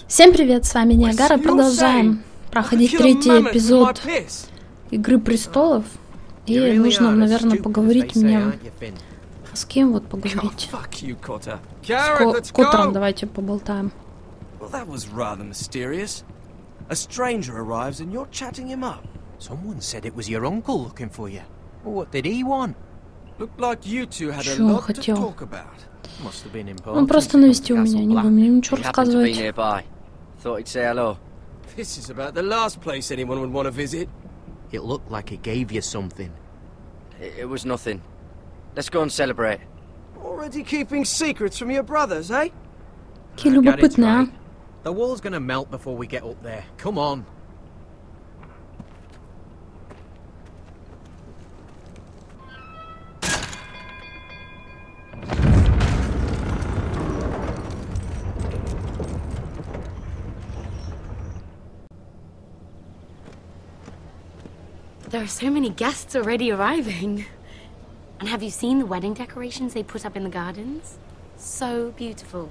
Всем привет, с вами Niagara. Продолжаем проходить третий эпизод Игры престолов. И нужно, наверное, поговорить мне... С кем вот поговорить? С Коттером давайте поболтаем. A stranger arrives and you're chatting him up. Someone said it was your uncle looking for you. What did he want? Looked like you two had a lot to talk about. Must have been important. Он просто навестил меня, не буду мне ничего рассказывать. Thought he'd say hello. This is about the last place anyone would want to visit. It looked like he gave you something. It was nothing. Let's go and celebrate. Already keeping secrets from your brothers, eh? Какие любопытные, а? The wall's gonna melt before we get up there. Come on. There are so many guests already arriving. And have you seen the wedding decorations they put up in the gardens? So beautiful.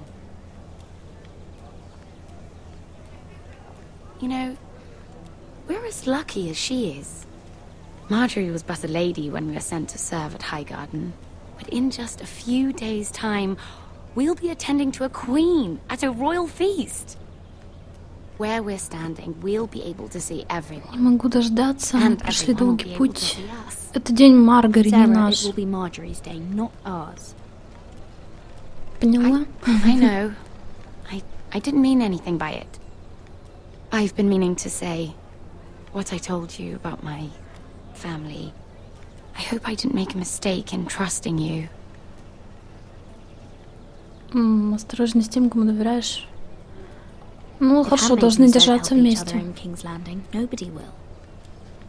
You know, we're as lucky as she is. Marjorie was but a lady when we were sent to serve at Highgarden. But in just a few days' time, we'll be attending to a queen at a royal feast. Where we're standing, we'll be able to see everyone. Не могу дождаться. Мы прошли долгий путь. Это день Маргари, не наш. Поняла? I know. I didn't mean anything by it. I've been meaning to say what I told you about my family. I hope I didn't make a mistake in trusting you. Осторожней с тем, кому доверяешь. Ну, хорошо, должны держаться вместе.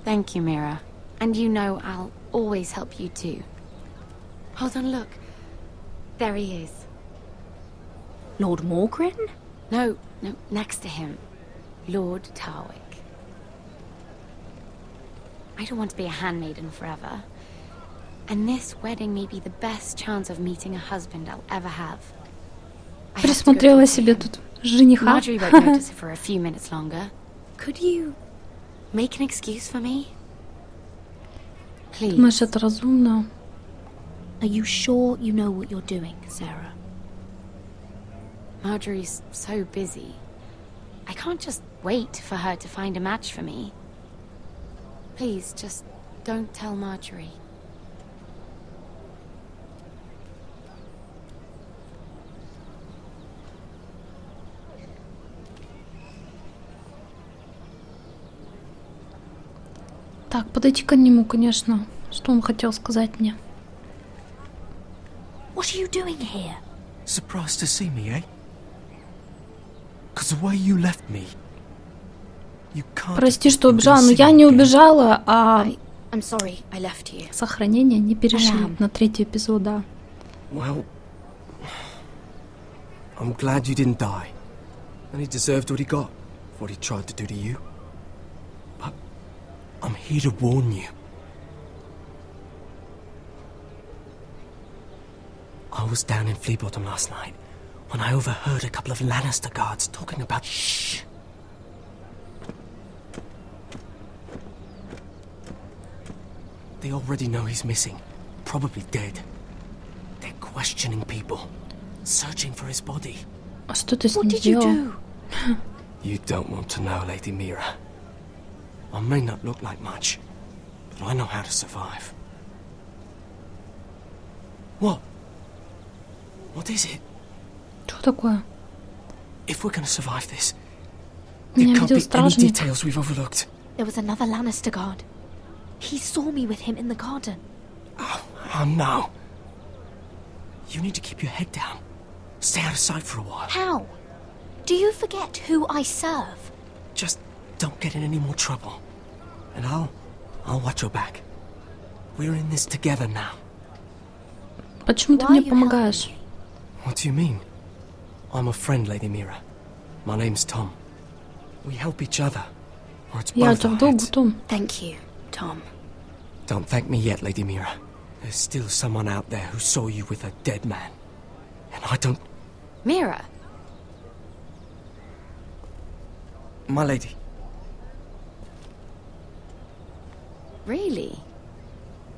Thank you, Mira. And you know I'll always help you too. Hold on, look. There he is. Lord Morgren? No, next to him. Lord Tarwick. I don't want to be a handmaiden forever. And this wedding may be the best chance of meeting a husband I'll ever have. Присмотрела себе тут жениха. Marjorie won't notice it for a few minutes longer. Could you make an excuse for me? Please. Думаешь, это разумно? Are you sure you know what you're doing, Sarah? Marjorie's so busy. I can't just wait for her to find a match for me. Please, just don't tell Marjorie. Так, подойти к нему, конечно. Что он хотел сказать мне? What are you doing here? Surprised to see me, eh? Because the way you left me. Прости, что убежала, но я не убежала, а I'm sorry, I left you. Сохранение не перешли на третий эпизод, да. Well, I'm glad you didn't die. And he deserved what he got, what he tried to do to you. But I'm here to warn you. I was down in Fleabottom last night when I overheard a couple of Lannister guards talking about... Shh! They already know he's missing, probably dead. They're questioning people, searching for his body. А что ты с ним делал? You don't want to know, Lady Mira. I may not look like much, but I know how to survive. What? What is it? Что такое? If we're gonna survive this, Меня there can't видел be any стражник. details we've overlooked. There was another Lannister guard. He saw me with him in the garden. Oh no. You need to keep your head down. Stay out of sight for a while. How? Do you forget who I serve? Just don't get in any more trouble. And I'll watch your back. We're in this together now. Почему ты мне помогаешь? What do you mean? I'm a friend, Lady Mira. My name's Tom. We help each other. Or it's Я у both тебя our в долгу, heads. Том. Thank you, Tom. Don't thank me yet, Lady Mira. There's still someone out there who saw you with a dead man. And I don't... Mira? My lady. Really?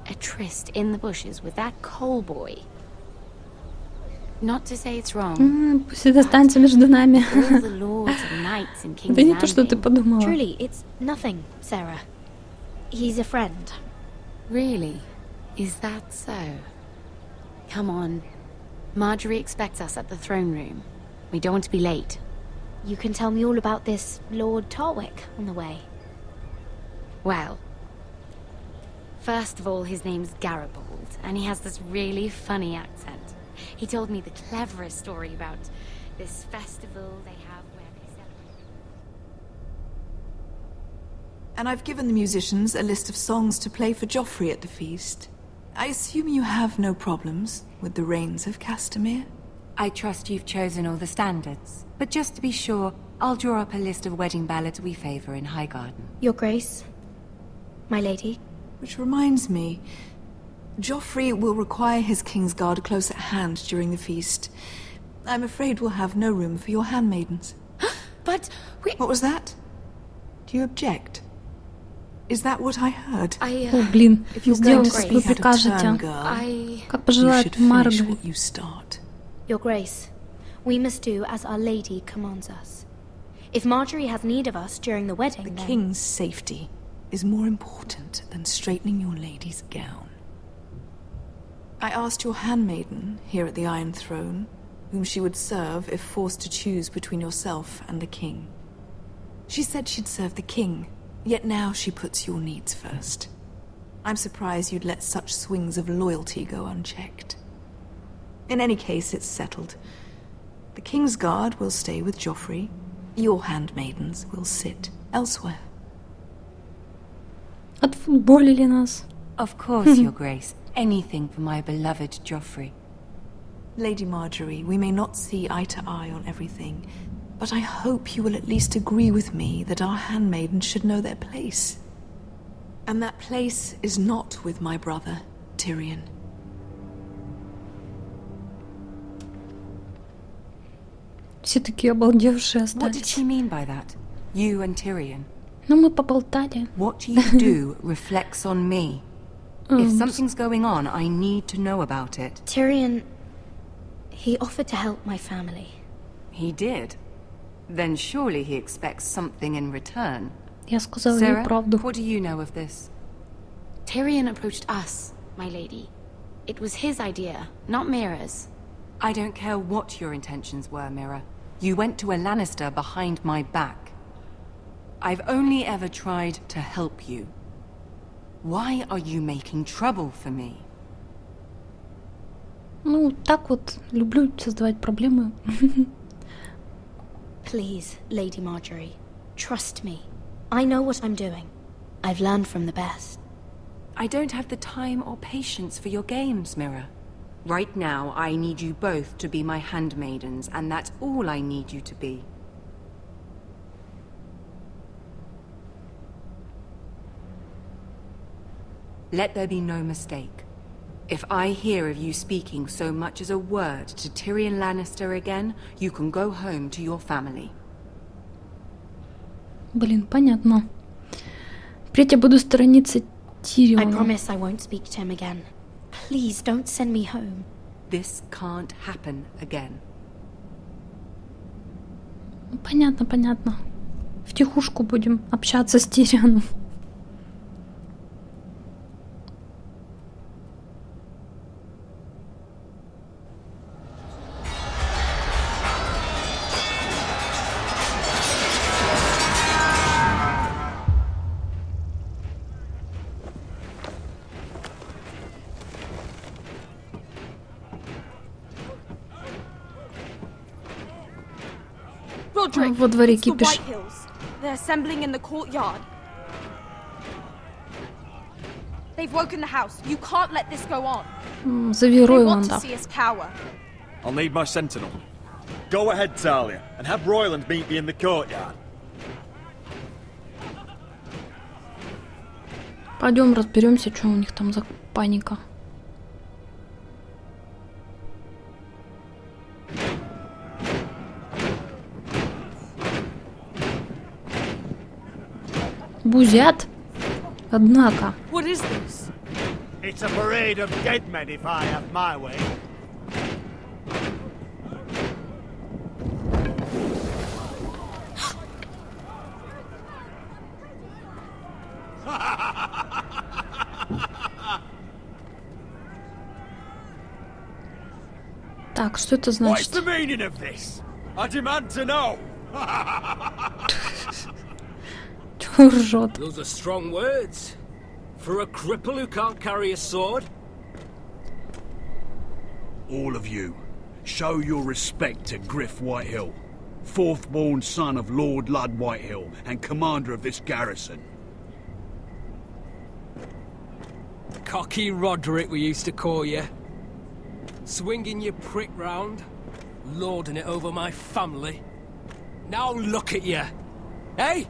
A tryst in the bushes with that coal boy? Not to say it's wrong. Пусть это останется между нами. All the lords and knights in King's Это не то, что ты Landing. подумала. Truly, it's nothing, Sarah. He's a friend. Really? Is that so? Come on. Marjorie expects us at the throne room. We don't want to be late. You can tell me all about this Lord Tarwick on the way. Well, first of all, his name's Garibaldi, and he has this really funny accent. He told me the cleverest story about this festival they have where they celebrate. And I've given the musicians a list of songs to play for Joffrey at the feast. I assume you have no problems with the Rains of Castamere? I trust you've chosen all the standards. But just to be sure, I'll draw up a list of wedding ballads we favor in Highgarden. Your Grace, my lady. Which reminds me, Joffrey will require his Kingsguard close at hand during the feast. I'm afraid we'll have no room for your handmaidens. But we... What was that? Do you object? Is that what I heard? О, блин, сделайте, как вы прикажете. Как пожелает Маргарет. Your Grace, we must do as our lady commands us. If Marjorie has need of us during the wedding, The king's safety is more important than straightening your lady's gown. I asked your handmaiden here at the Iron Throne whom she would serve if forced to choose between yourself and the king. She said she'd serve the king, yet now she puts your needs first. I'm surprised you'd let such swings of loyalty go unchecked. In any case, it's settled. The King's Guard will stay with Joffrey. Your handmaidens will sit elsewhere. Отфутболили нас. Of course, Your Grace. Anything for my beloved Joffrey. Lady Marjorie, we may not see eye to eye on everything, but I hope you will at least agree with me that our handmaidens should know their place. And that place is not with my brother, Tyrion. Все такие обалдевшие What did остались. she mean by that? You and Tyrion? Ну, мы поболтали. What you do reflects on me. If something's going on, I need to know about it. Tyrion, he offered to help my family. He did? Then surely he expects something in return. Я сказала ей Sarah, правду. what do you know of this? Tyrion approached us, my lady. It was his idea, not Mira's. I don't care what your intentions were, Mira. You went to a Lannister behind my back. I've only ever tried to help you. Why are you making trouble for me? Ну, так вот, люблю создавать проблемы. Please, Lady Marjorie, trust me. I know what I'm doing. I've learned from the best. I don't have the time or patience for your games, Mira. Right now, I need you both to be my handmaidens, and that's all I need you to be. Let there be no mistake. If I hear of you speaking so much as a word to Tyrion Lannister again, you can go home to your family. Блин, понятно. Впредь я буду сторониться I Тириона. promise I won't speak to him again. Please don't send me home. This can't happen again. Понятно, понятно. Втихушку будем общаться с Тирионом. Во дворе кипиш. They're assembling in the courtyard. They've woken the house. You can't let this go on. Зови They Ройланда. want to see us cower. I'll need my sentinel. Go ahead, Talia, and have Royland meet me in the courtyard. Пойдем разберемся, что у них там за паника. Бузят. Однако. What is this? It's a parade of dead men if I have my way. Так, что это What's значит? the meaning of this? I demand to know. Чего ржет? Those are strong words. For a cripple who can't carry a sword? All of you, show your respect to Griff Whitehill, fourth-born son of Lord Ludd Whitehill and commander of this garrison. Cocky Roderick, we used to call you. Swinging your prick round, lording it over my family. Now look at you, hey?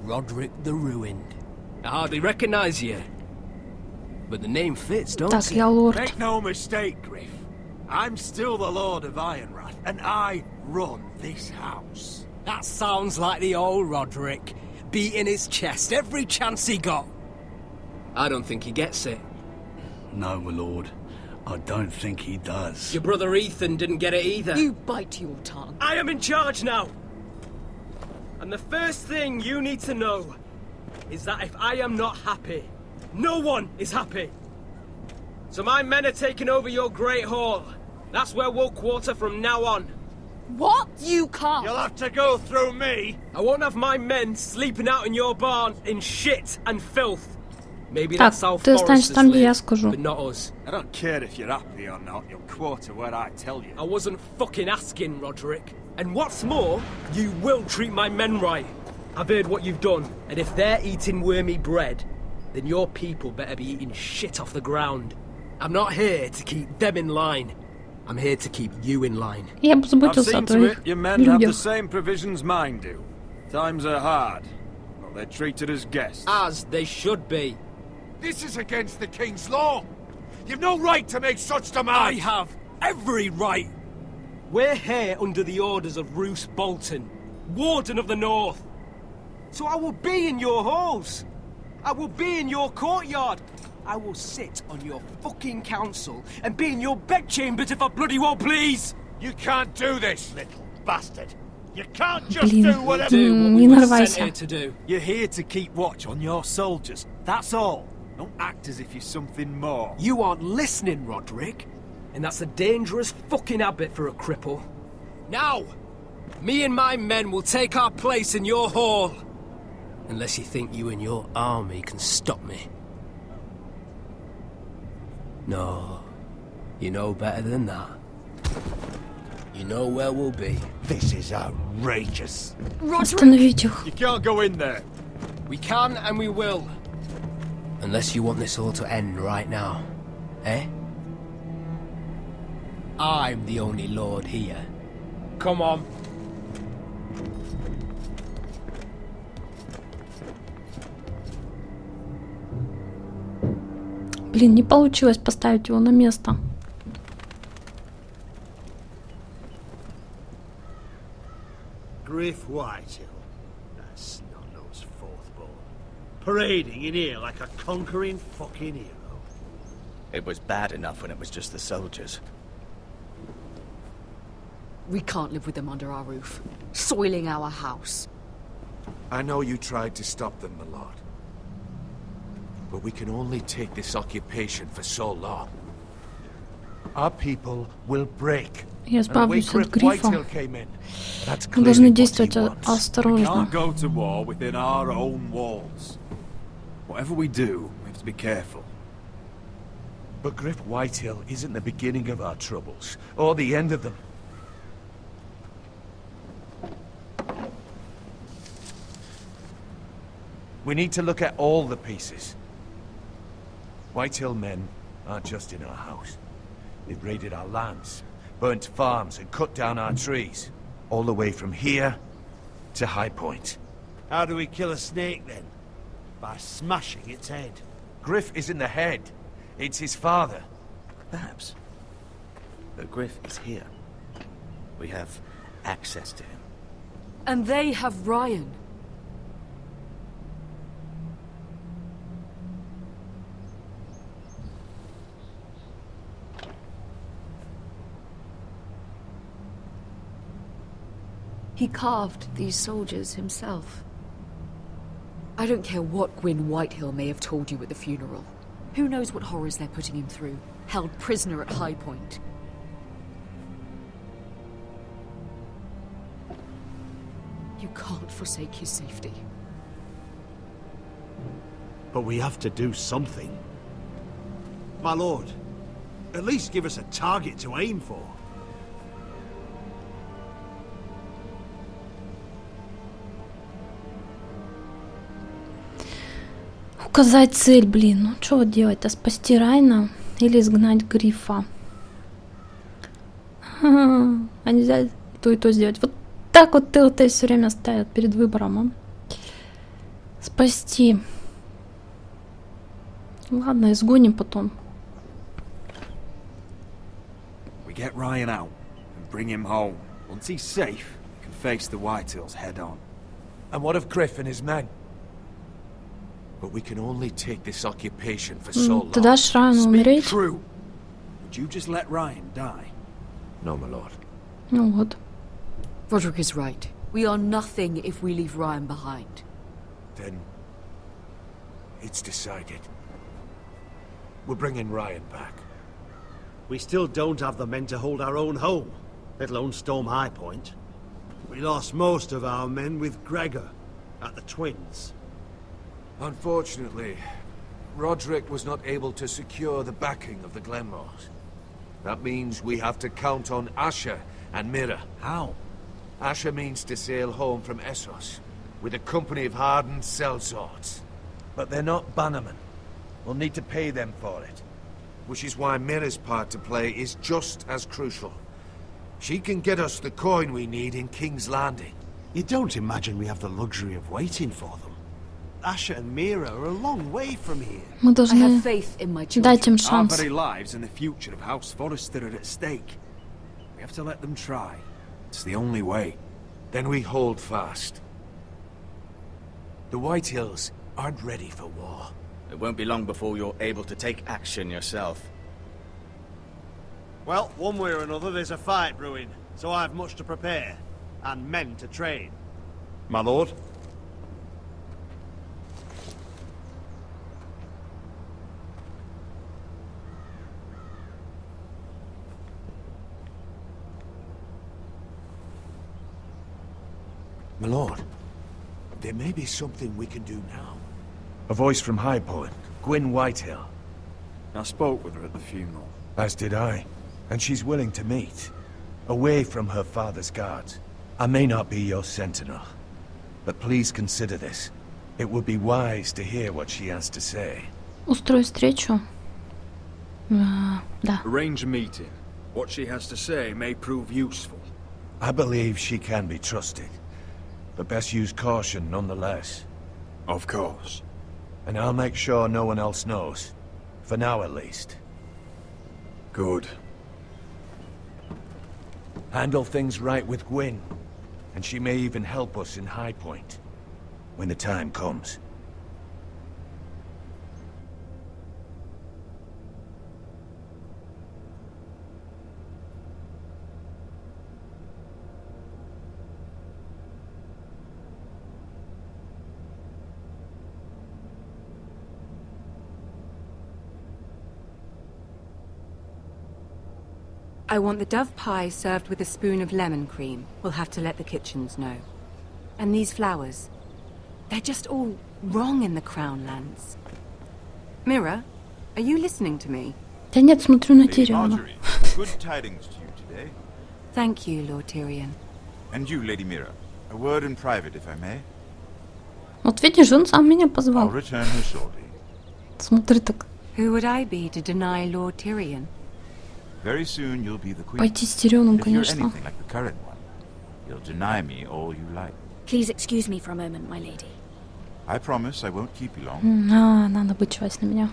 Roderick the Ruined. I hardly recognize you, but the name fits, don't Так, it? я лорд. Make no mistake, Griff. I'm still the Lord of Ironrath, and I run this house. That sounds like the old Roderick, beating his chest every chance he got. I don't think he gets it. No, my lord. I don't think he does. Your brother Ethan didn't get it either. You bite your tongue. I am in charge now! And the first thing you need to know is that if I am not happy, no one is happy. So my men are taking over your Great Hall. That's where we'll quarter from now on. What? You can't. You'll have to go through me. I won't have my men sleeping out in your barn in shit and filth. Maybe Так, that's how ты останешься foresters там, где я live, скажу. but not us. I don't care if you're happy or not. You'll quarter where I tell you. I wasn't fucking asking, Roderick. And what's more, you will treat my men right. I've heard what you've done, and if they're eating wormy bread, then your people better be eating shit off the ground. I'm not here to keep them in line. I'm here to keep you in line. Я бы I've заботился о seen to твоих it your men have the людях. same provisions mine do. Times are hard, but they're treated as guests. As they should be. This is against the King's law. You've no right to make such I demands. have every right. We're here under the orders of Roose Bolton, Warden of the North. So I will be in your halls. I will be in your courtyard. I will sit on your fucking council and be in your bedchambers if I bloody well please. You can't do this, little bastard. You can't just Блин, do whatever. Do what не we were нарывайся. sent here to do. You're here to keep watch on your soldiers. That's all. Don't act as if you're something more. You aren't listening, Roderick. And that's a dangerous fucking habit for a cripple. Now, me and my men will take our place in your hall. Unless you think you and your army can stop me. No, you know better than that. You know where we'll be. This is outrageous. Остановить их. You can't go in there. We can and we will. Unless you want this all to end right now. Eh? I'm the only lord here. Come on. Блин, не получилось поставить его на место. Griff Whitehill. That's not those fourth-born. Parading in here like a conquering fucking hero. It was bad enough when it was just the soldiers. We can't live with them under our roof, soiling our house. I know you tried to stop them, my lord. But we can only take this occupation for so long. Our people will break. Я избавлюсь от грифа. That's Мы должны clearly what действовать he wants. We осторожно. can't go to war within our own walls. Whatever we do, we have to be careful. But Griff Whitehill isn't the beginning of our troubles, or the end of them. We need to look at all the pieces. Whitehill men aren't just in our house. They've raided our lands, burnt farms, and cut down our trees. All the way from here to High Point. How do we kill a snake, then? By smashing its head. Griff isn't the head. It's his father. Perhaps. But Griff is here. We have access to him. And they have Ryan. He carved these soldiers himself. I don't care what Gwyn Whitehill may have told you at the funeral. Who knows what horrors they're putting him through, held prisoner at High Point. You can't forsake his safety. But we have to do something. My lord, at least give us a target to aim for. Указать цель, блин. Ну что вот делать-то? Спасти Райна или изгнать Грифа? А нельзя то и то сделать. Вот так вот Telltale все время ставят перед выбором, а? Спасти. Ладно, изгоним потом. We get Ryan out and bring him home. Once he's safe, we can face the Whitehills head on. And what of Griff and his men? But we can only take this occupation for so long. Ты дашь Райану умереть? True. Would you just let Ryan die? No, my lord. Ну вот. Roderick is right. We are nothing if we leave Ryan behind. Then it's decided. We're bringing Ryan back. We still don't have the men to hold our own home, let alone storm High Point. We lost most of our men with Gregor at the Twins. Unfortunately, Roderick was not able to secure the backing of the Glenmores. That means we have to count on Asher and Mira. How? Asher means to sail home from Essos, with a company of hardened sellswords. But they're not bannermen. We'll need to pay them for it. Which is why Mira's part to play is just as crucial. She can get us the coin we need in King's Landing. You don't imagine we have the luxury of waiting for them? Asher and Mira are a long way from here. Мы I должны have faith in my дать им children. Our шанс. very lives and the future of House Forrester are at stake. We have to let them try. It's the only way. Then we hold fast. The Whitehills aren't ready for war. It won't be long before you're able to take action yourself. Well, one way or another there's a fight brewing, so I have much to prepare, and men to train. My lord? My lord, there may be something we can do now. A voice from High Point, Gwyn Whitehill. I spoke with her at the funeral. As did I. And she's willing to meet. Away from her father's guards. I may not be your sentinel. But please consider this. It would be wise to hear what she has to say. Устрой встречу. Да. Arrange a meeting. What she has to say may prove useful. I believe she can be trusted. But best use caution nonetheless. Of course. And I'll make sure no one else knows. For now at least. Good. Handle things right with Gwyn. And she may even help us in High Point. When the time comes. I want the dove pie served with a spoon of lemon cream. We'll have to let the kitchens know. And these flowers. They're just all wrong in the Crown lands. Mira, are you listening to me? Да нет, смотрю на Тириона. Good tidings to you today. Thank you, Lord Tyrion. And you, Lady Mira. A word in private, if I may. Вот видишь, он сам меня I'll позвал. return her shortly. Смотри так. Who would I be to deny Lord Tyrion? Very soon you'll be the queen. Пойти с Тирионом, If you're конечно. anything like the current one, you'll deny me all you like. Please excuse me for a moment, my lady. I promise I won't keep you long. Надо бычевать на меня.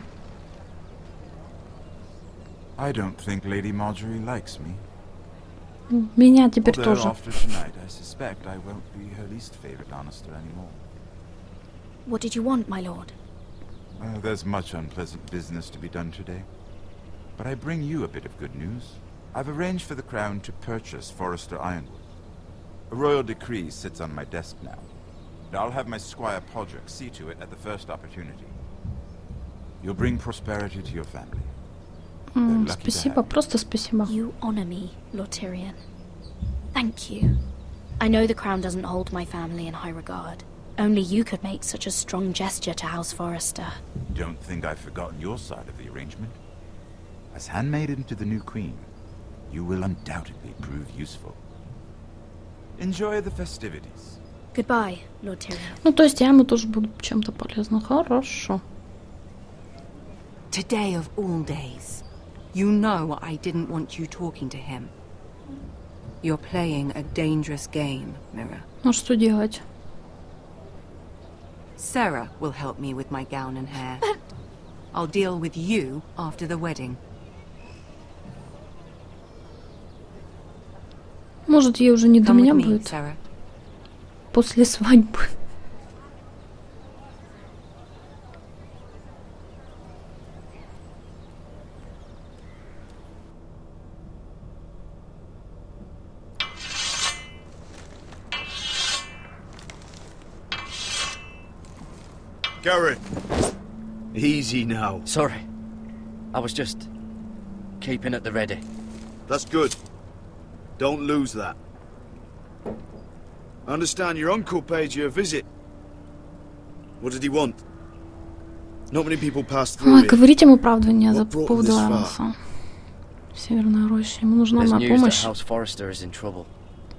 I don't think Lady Marjorie likes me. Меня теперь Although тоже. after tonight, I suspect I won't be her least favorite Lannister anymore. What did you want, my lord? There's much unpleasant business to be done today. But I bring you a bit of good news. I've arranged for the Crown to purchase Forrester Ironwood. A royal decree sits on my desk now. And I'll have my squire Podrick see to it at the first opportunity. You'll bring prosperity to your family. Спасибо, просто спасибо. You honor me, Lord Tyrion. Thank you. I know the crown doesn't hold my family in high regard. Only you could make such a strong gesture to House Forrester. Don't think I've forgotten your side of the arrangement. As handmaiden to the new queen, you will undoubtedly prove useful. Enjoy the festivities. Goodbye, Lord Tyrion. Ну, то есть я ему тоже буду чем-то полезна. Хорошо. Today of all days. You know I didn't want you talking to him. You're playing a dangerous game, Mira. Ну, что делать? Sarah will help me with my gown and hair. I'll deal with you after the wedding. Может, ей уже не до меня будет после свадьбы. Garrett, easy now. Sorry. I was just keeping at the ready. That's good. Don't lose that. I understand your uncle paid you a visit. What did he want? Not many people pass through Ой, говорить ему правду не за поводу Ларенса. Северная роща. Ему нужна моя помощь. House Forrester is in trouble.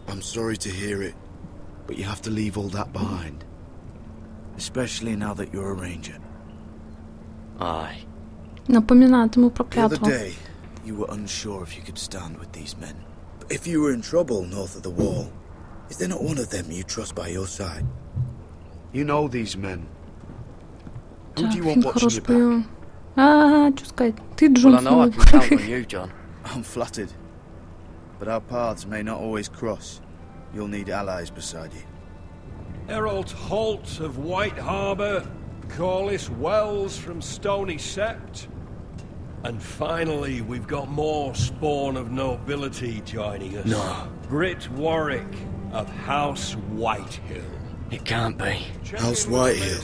I'm sorry to hear it, but you have to leave all that behind. Especially now that you're a ranger. Aye. Напоминает ему про The other клятву. day, you were unsure if you could stand with these men. But if you were in trouble north of the wall, is there not one of them you trust by your side? You know these men. Who do you want watching your back? Что сказать? Ты Джон Well, I know I can count on you, John. I'm flattered. But our paths may not always cross. You'll need allies beside you. Herald Holt of White Harbour, Corliss Wells from Stony Sept. And finally, we've got more spawn of nobility joining us. No. Britt Warwick of House Whitehill. It can't be. House Whitehill.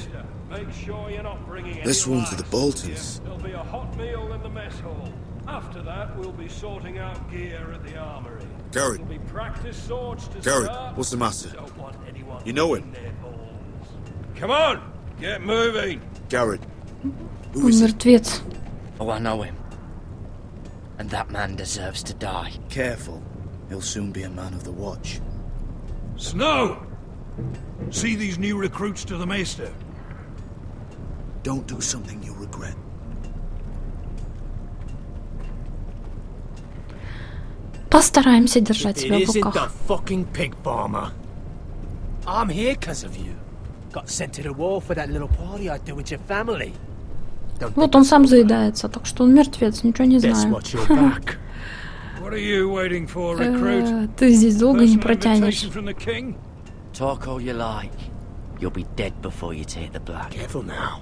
Make sure you're not bringing This any one's to the lights. Boltons. There'll be a hot meal in the mess hall. After that, we'll be sorting out gear at the armory. Garrett. There'll be practice swords to Garrett, start. what's the matter? Don't want anyone You know him? in their balls. Come on, get moving. Garrett. Who Он is it? мертвец. Oh, I know him. And that man deserves to die. Careful. He'll soon be a man of the watch. Snow! See these new recruits to the Maester? Don't do something you'll regret. Постараемся держать себя It в isn't the руках. fucking pig farmer. I'm here because of you. Got sent to the war for that little party I do with your family. Вот он сам заедается, так что он мертвец, ничего не Guess знаю. what's your back? What are you waiting for, recruit? Ты здесь долго не Personal протянешь. invitation from the king? Talk all you like. You'll be dead before you take the black. Careful now.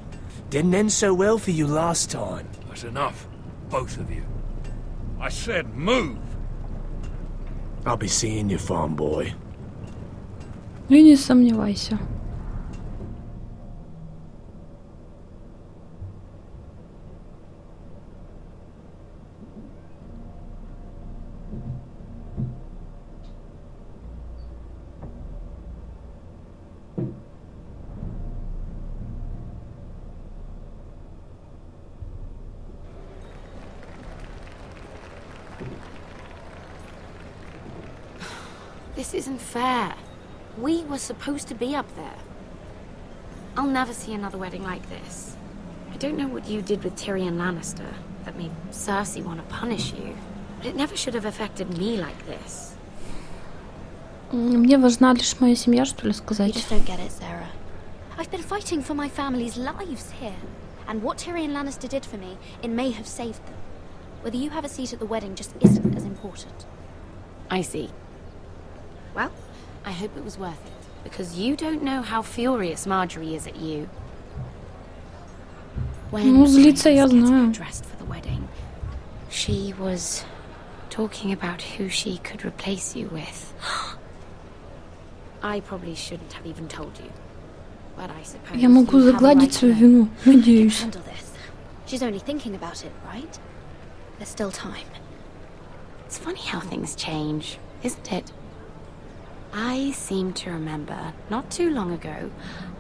Didn't end so well for you last time. That's enough. Both of you. I said move! I'll be seeing you, farm boy. И не сомневайся. This isn't fair. We were supposed to be up there. I'll never see another wedding like this. I don't know what you did with Tyrion Lannister that made Cersei want to punish you, but it never should have affected me like this. Мне важна лишь моя семья, что ли, You сказать. just don't get it, Sarah. I've been fighting for my family's lives here, and what Tyrion Lannister did for me, it may have saved them. Whether you have a seat at the wedding just isn't as important. I see. Well, I hope it was worth it, because you don't know how furious Marjorie is at you. Ну, злиться я знаю. Dressed for the wedding, she was talking about who she could replace you with. I probably shouldn't have even told you. But I suppose Я могу загладить свою вину, надеюсь. She's only thinking about it, right? There's still time. It's funny how things change, isn't it? I seem to remember, not too long ago,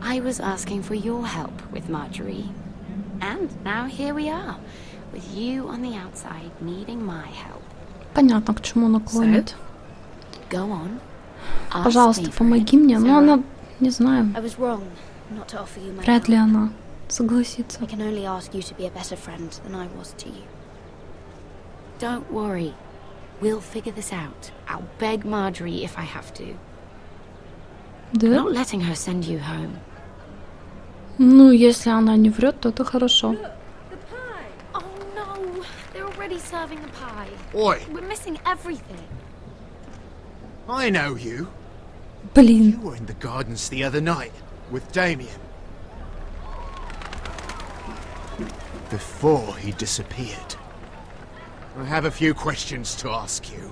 I was asking for your help with Marjorie. And now here we are, with you on the outside, needing my help. Понятно, к чему она клонит. Go on. Пожалуйста, помоги мне. Но она, не знаю. Вряд ли она согласится. I can only ask you to be a better friend than I was to you. Don't worry. We'll figure this out. I'll beg Marjorie if I have to. Да? Not letting her send you home. Ну, если она не врет, то это хорошо. Oh no, they're already serving the pie. Oi. We're missing everything. I know you. Блин. You were in the gardens the other night with Damien. Before he disappeared. I have a few questions to ask you.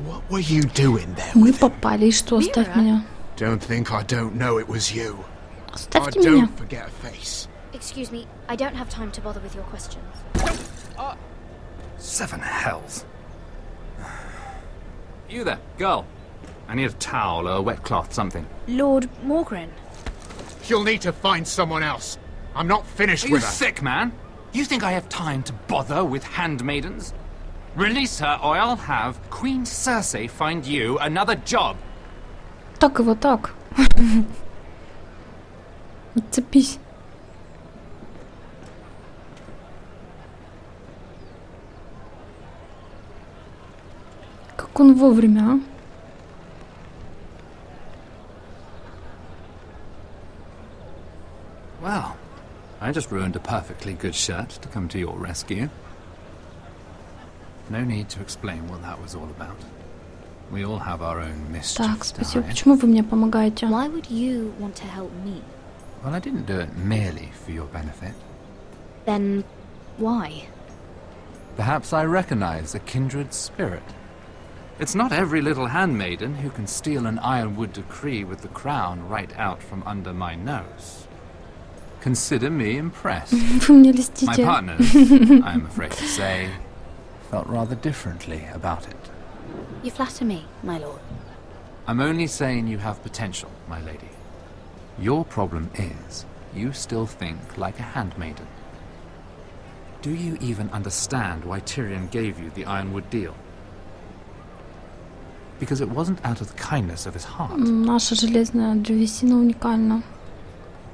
What were you doing there Мы with him? попали, и что, оставь меня. Don't think I don't know it was you. Оставьте I меня. don't forget a face. Excuse me, I don't have time to bother with your questions. Seven hells. You there, girl. I need a towel or a wet cloth, something. Lord Morgren. You'll need to find someone else. I'm not finished Are with you her. sick, man? You think I have time to bother with handmaidens? Release her, or I'll have Queen Cersei find you another job. Так его так. Отцепись. Как он вовремя, а? Well, I just ruined a perfectly good shirt to come to your rescue. No need to explain what that was all about. We all have our own mischief. Так, спасибо. Почему вы мне помогаете? Why would you want to help me? Well, I didn't do it merely for your benefit. Then why? Perhaps I recognize a kindred spirit. It's not every little handmaiden who can steal an ironwood decree with the crown right out from under my nose. Consider me impressed. Вы мне льстите. My partners, I'm afraid to say, felt rather differently about it. You flatter me, my lord. I'm only saying you have potential, my lady. Your problem is, you still think like a handmaiden. Do you even understand why Tyrion gave you the Ironwood deal? Because it wasn't out of the kindness of his heart. Наша железная древесина уникальна.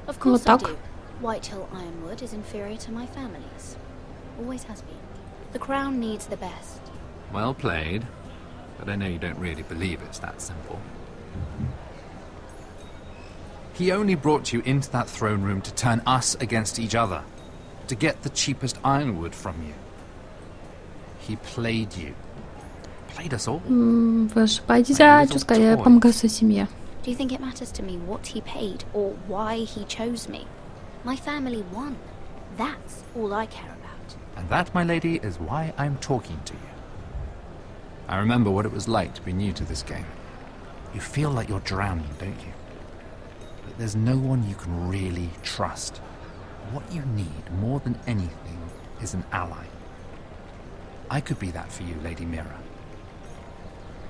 Of course Вот так. I do. Whitehill Ironwood is inferior to my family's. Always has been. The crown needs the best. Well played, but I know you don't really believe it's that simple. He only brought you into that throne room to turn us against each other, to get the cheapest ironwood from you. He played you. Played us all. Вы ошибаетесь, тезка, я помогаю своей семье. Do you think it matters to me what he paid or why he chose me? My family won. That's all I care about. And that, my lady, is why I'm talking to you. I remember what it was like to be new to this game. You feel like you're drowning, don't you? But there's no one you can really trust. What you need, more than anything, is an ally. I could be that for you, Lady Mira.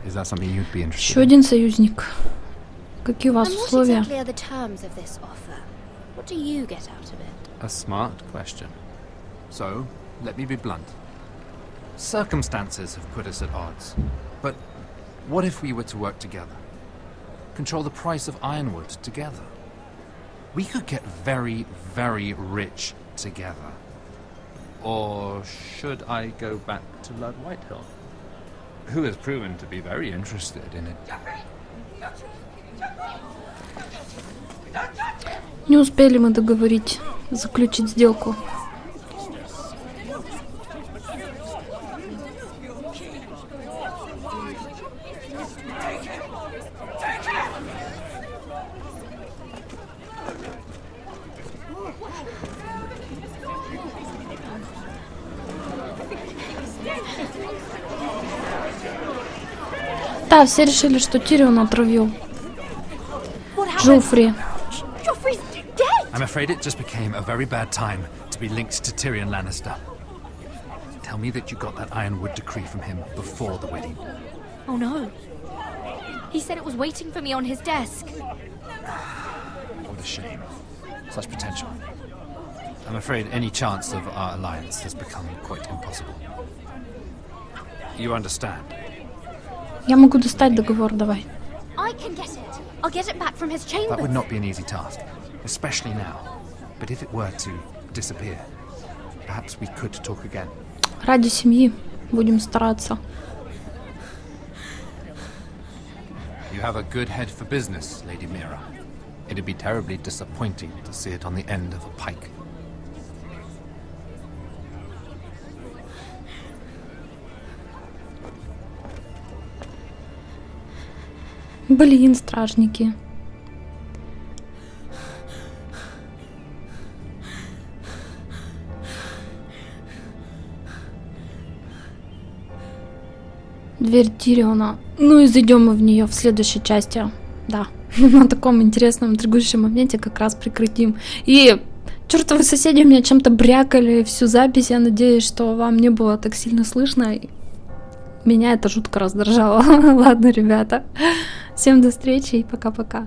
Is that something you'd be interested in? Еще один союзник. Какие у вас условия? What exactly are the terms of this offer? What do you get out of it? A smart question. So, let me be blunt. Circumstances have put us at odds. But what if we were to work together? Control the price of ironwood together? We could get very, very rich together. Or should I go back to Lord Whitehill, who has proven to be very interested in it? Не успели мы договорить, заключить сделку. Да, все решили, что Тирион отравил Джоффри. I'm afraid it just became a very bad time to be linked to Tyrion Lannister. Tell me that you got that Ironwood decree from him before the wedding. Oh no. He said it was waiting for me on his desk. What a shame. Such potential. I'm afraid any chance of our alliance has become quite impossible. You understand? Я могу достать договор, давай. I can get it. I'll get it back from his chambers. That would not be an easy task, especially now. But if it were to disappear, perhaps we could talk again. Ради семьи будем стараться. You have a good head for business, Lady Mira. It'd be terribly disappointing to see it on the end of a pike. Блин, стражники. Дверь Тириона. Ну и зайдем мы в нее в следующей части. Да, на таком интересном, интригующем моменте как раз прекратим. И чертовы соседи у меня чем-то брякали всю запись. Я надеюсь, что вам не было так сильно слышно. Меня это жутко раздражало. Ладно, ребята. Всем до встречи и пока-пока.